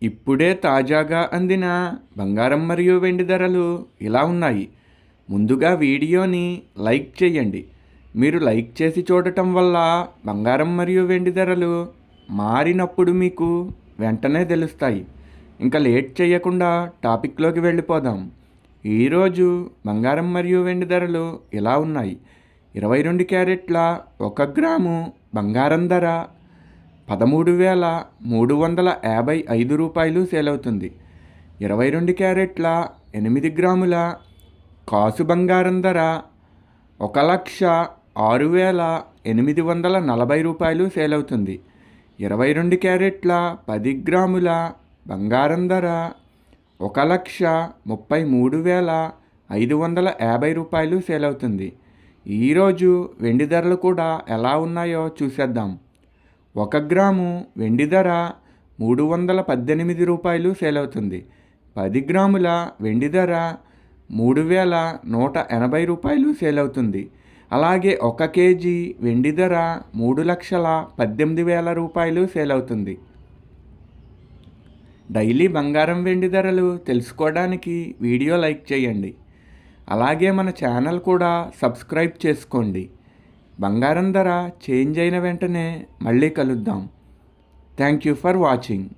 ఇప్పుడే తాజాగా అందిన బంగారం మరియు వెండి ధరలు ఇలా ఉన్నాయి. ముందుగా వీడియోని లైక్ చేయండి. మీరు లైక్ చేసి చూడటం వల్ల బంగారం మరియు వెండి ధరలు మారినప్పుడు మీకు వెంటనే తెలుస్తాయి. ఇంకా లేట్ చేయకుండా టాపిక్లోకి వెళ్ళిపోదాం. ఈరోజు బంగారం మరియు వెండి ధరలు ఇలా ఉన్నాయి. 22 క్యారెట్ల 1 గ్రాము బంగారం ధర 13,355 రూపాయలు సేల్ అవుతుంది. 22 క్యారెట్ల 8 గ్రాముల కాసు బంగారం ధర 1,06,840 రూపాయలు సేల్ అవుతుంది. 22 క్యారెట్ల 10 గ్రాముల బంగారం ధర 1,33,550 రూపాయలు సేల్ అవుతుంది. ఈరోజు వెండి ధరలు కూడా ఎలా ఉన్నాయో చూసేద్దాం. 1 గ్రాము వెండి ధర 318 రూపాయలు సేల్ అవుతుంది. 10 గ్రాముల వెండి ధర 3,180 రూపాయలు సేల్ అవుతుంది. అలాగే 1 కేజీ వెండి ధర 3,18,000 రూపాయలు సేల్ అవుతుంది. డైలీ బంగారం వెండి ధరలు తెలుసుకోవడానికి వీడియో లైక్ చేయండి. అలాగే మన ఛానల్ కూడా సబ్స్క్రైబ్ చేసుకోండి. బంగారం ధర చేంజ్ అయిన వెంటనే మళ్ళీ కలుద్దాం. Thank you for watching.